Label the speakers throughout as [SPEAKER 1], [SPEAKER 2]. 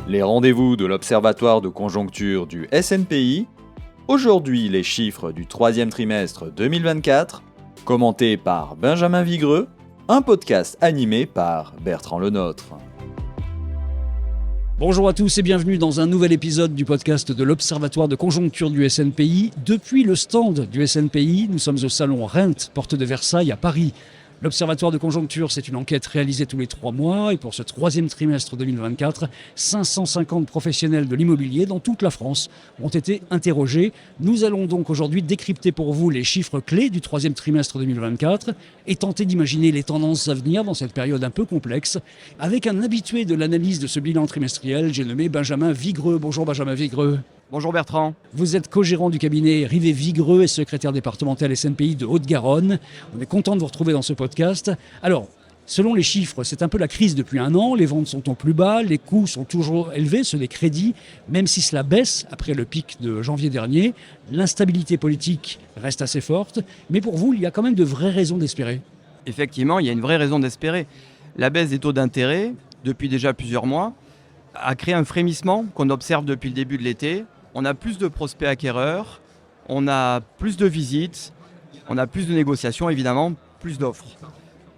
[SPEAKER 1] les rendez-vous de l'Observatoire de conjoncture du SNPI. Aujourd'hui, les chiffres du troisième trimestre 2024, commentés par Benjamin Vigreux, un podcast animé par Bertrand Lenôtre.
[SPEAKER 2] Bonjour à tous et bienvenue dans un nouvel épisode du podcast de l'Observatoire de conjoncture du SNPI. Depuis le stand du SNPI, nous sommes au salon Rent, porte de Versailles à Paris. L'Observatoire de conjoncture, c'est une enquête réalisée tous les 3 mois et pour ce troisième trimestre 2024, 550 professionnels de l'immobilier dans toute la France ont été interrogés. Nous allons donc aujourd'hui décrypter pour vous les chiffres clés du troisième trimestre 2024 et tenter d'imaginer les tendances à venir dans cette période un peu complexe. Avec un habitué de l'analyse de ce bilan trimestriel, j'ai nommé Benjamin Vigreux. Bonjour Benjamin Vigreux.
[SPEAKER 3] Bonjour Bertrand.
[SPEAKER 2] Vous êtes co-gérant du cabinet Rivet Vigreux et secrétaire départemental SNPI de Haute-Garonne. On est content de vous retrouver dans ce podcast. Alors, selon les chiffres, c'est un peu la crise depuis un an. Les ventes sont au plus bas, les coûts sont toujours élevés, ceux des crédits, même si cela baisse après le pic de janvier dernier. L'instabilité politique reste assez forte. Mais pour vous, il y a quand même de vraies raisons d'espérer.
[SPEAKER 3] Effectivement, il y a une vraie raison d'espérer. La baisse des taux d'intérêt, depuis déjà plusieurs mois, a créé un frémissement qu'on observe depuis le début de l'été. On a plus de prospects acquéreurs, on a plus de visites, on a plus de négociations, évidemment, plus d'offres.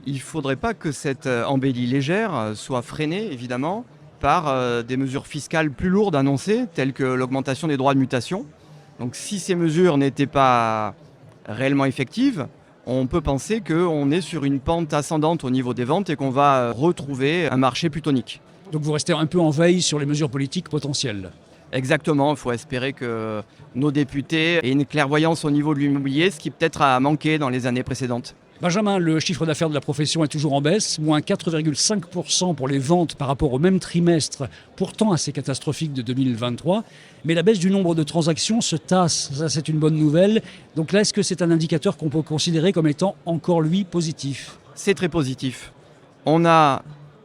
[SPEAKER 3] Il ne faudrait pas que cette embellie légère soit freinée, évidemment, par des mesures fiscales plus lourdes annoncées, telles que l'augmentation des droits de mutation. Donc si ces mesures n'étaient pas réellement effectives, on peut penser qu'on est sur une pente ascendante au niveau des ventes et qu'on va retrouver un marché plus tonique.
[SPEAKER 2] Donc vous restez un peu en veille sur les mesures politiques potentielles.
[SPEAKER 3] Exactement, il faut espérer que nos députés aient une clairvoyance au niveau de l'immobilier, ce qui peut-être a manqué dans les années précédentes.
[SPEAKER 2] Benjamin, le chiffre d'affaires de la profession est toujours en baisse, moins 4,5% pour les ventes par rapport au même trimestre, pourtant assez catastrophique de 2023. Mais la baisse du nombre de transactions se tasse, ça c'est une bonne nouvelle. Donc là, est-ce que c'est un indicateur qu'on peut considérer comme étant encore lui positif ?
[SPEAKER 3] C'est très positif. On a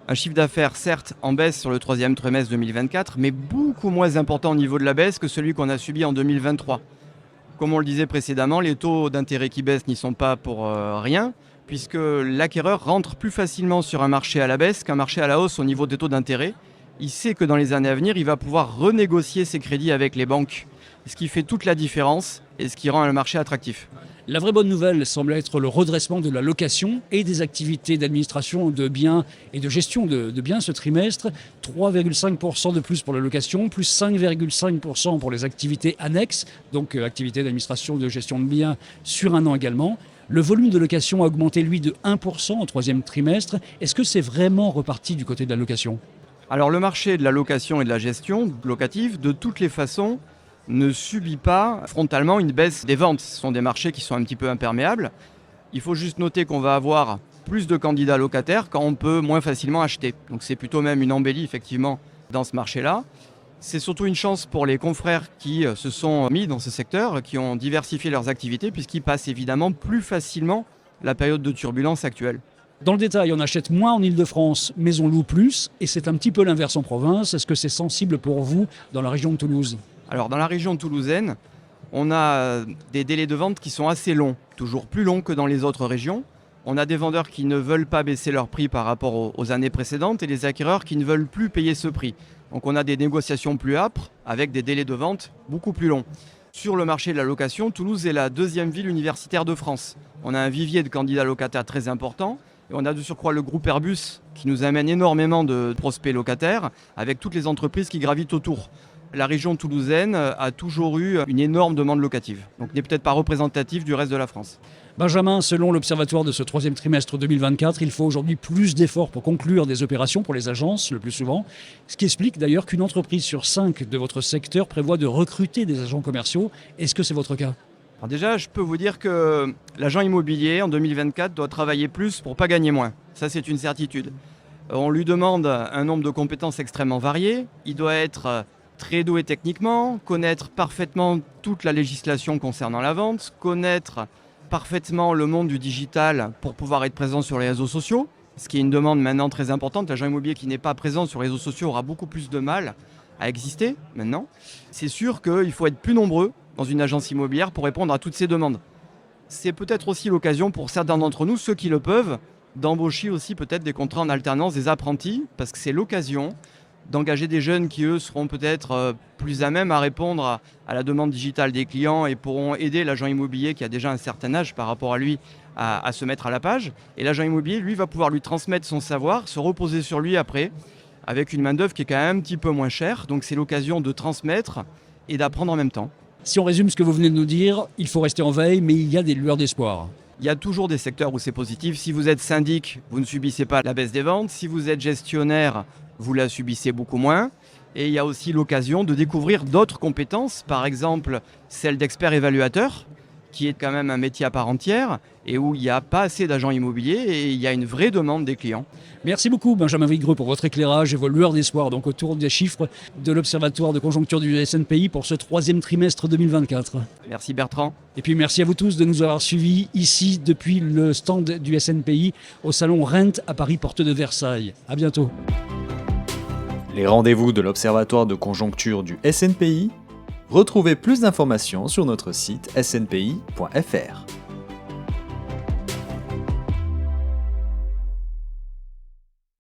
[SPEAKER 3] un chiffre d'affaires certes en baisse sur le troisième trimestre 2024, mais beaucoup moins important au niveau de la baisse que celui qu'on a subi en 2023. Comme on le disait précédemment, les taux d'intérêt qui baissent n'y sont pas pour rien, puisque l'acquéreur rentre plus facilement sur un marché à la baisse qu'un marché à la hausse au niveau des taux d'intérêt. Il sait que dans les années à venir, il va pouvoir renégocier ses crédits avec les banques, ce qui fait toute la différence et ce qui rend le marché attractif.
[SPEAKER 2] La vraie bonne nouvelle semble être le redressement de la location et des activités d'administration de biens et de gestion de biens ce trimestre. 3,5% de plus pour la location, plus 5,5% pour les activités annexes, donc activités d'administration de gestion de biens sur un an également. Le volume de location a augmenté, lui, de 1% au troisième trimestre. Est-ce que c'est vraiment reparti du côté de la location ?
[SPEAKER 3] Alors le marché de la location et de la gestion locative, de toutes les façons, ne subit pas frontalement une baisse des ventes. Ce sont des marchés qui sont un petit peu imperméables. Il faut juste noter qu'on va avoir plus de candidats locataires quand on peut moins facilement acheter. Donc c'est plutôt même une embellie effectivement dans ce marché-là. C'est surtout une chance pour les confrères qui se sont mis dans ce secteur, qui ont diversifié leurs activités puisqu'ils passent évidemment plus facilement la période de turbulence actuelle.
[SPEAKER 2] Dans le détail, on achète moins en Ile-de-France, mais on loue plus. Et c'est un petit peu l'inverse en province. Est-ce que c'est sensible pour vous dans la région de Toulouse ?
[SPEAKER 3] Alors dans la région toulousaine, on a des délais de vente qui sont assez longs, toujours plus longs que dans les autres régions. On a des vendeurs qui ne veulent pas baisser leur prix par rapport aux années précédentes et des acquéreurs qui ne veulent plus payer ce prix. Donc on a des négociations plus âpres avec des délais de vente beaucoup plus longs. Sur le marché de la location, Toulouse est la deuxième ville universitaire de France. On a un vivier de candidats locataires très important. Et on a de surcroît le groupe Airbus qui nous amène énormément de prospects locataires avec toutes les entreprises qui gravitent autour. La région toulousaine a toujours eu une énorme demande locative, donc n'est peut-être pas représentative du reste de la France.
[SPEAKER 2] Benjamin, selon l'Observatoire de ce troisième trimestre 2024, il faut aujourd'hui plus d'efforts pour conclure des opérations pour les agences, le plus souvent. Ce qui explique d'ailleurs qu'une entreprise sur 5 de votre secteur prévoit de recruter des agents commerciaux. Est-ce que c'est votre cas ?
[SPEAKER 3] Alors déjà, je peux vous dire que l'agent immobilier en 2024 doit travailler plus pour ne pas gagner moins. Ça, c'est une certitude. On lui demande un nombre de compétences extrêmement variées. Il doit être très doué techniquement, connaître parfaitement toute la législation concernant la vente, connaître parfaitement le monde du digital pour pouvoir être présent sur les réseaux sociaux, ce qui est une demande maintenant très importante. L'agent immobilier qui n'est pas présent sur les réseaux sociaux aura beaucoup plus de mal à exister maintenant. C'est sûr qu'il faut être plus nombreux dans une agence immobilière pour répondre à toutes ces demandes. C'est peut-être aussi l'occasion pour certains d'entre nous, ceux qui le peuvent, d'embaucher aussi peut-être des contrats en alternance, des apprentis, parce que c'est l'occasion d'engager des jeunes qui, eux, seront peut-être plus à même à répondre à la demande digitale des clients et pourront aider l'agent immobilier qui a déjà un certain âge par rapport à lui à se mettre à la page. Et l'agent immobilier, lui, va pouvoir lui transmettre son savoir, se reposer sur lui après, avec une main-d'œuvre qui est quand même un petit peu moins chère. Donc c'est l'occasion de transmettre et d'apprendre en même temps.
[SPEAKER 2] Si on résume ce que vous venez de nous dire, il faut rester en veille, mais il y a des lueurs d'espoir.
[SPEAKER 3] Il y a toujours des secteurs où c'est positif. Si vous êtes syndic, vous ne subissez pas la baisse des ventes. Si vous êtes gestionnaire, vous la subissez beaucoup moins. Et il y a aussi l'occasion de découvrir d'autres compétences, par exemple celle d'expert évaluateur, qui est quand même un métier à part entière et où il n'y a pas assez d'agents immobiliers et il y a une vraie demande des clients.
[SPEAKER 2] Merci beaucoup Benjamin Vigreux pour votre éclairage et vos lueurs d'espoir donc autour des chiffres de l'Observatoire de conjoncture du SNPI pour ce troisième trimestre 2024.
[SPEAKER 3] Merci Bertrand.
[SPEAKER 2] Et puis merci à vous tous de nous avoir suivis ici depuis le stand du SNPI au salon Rent à Paris, porte de Versailles. À bientôt.
[SPEAKER 1] Les rendez-vous de l'Observatoire de conjoncture du SNPI. Retrouvez plus d'informations sur notre site snpi.fr.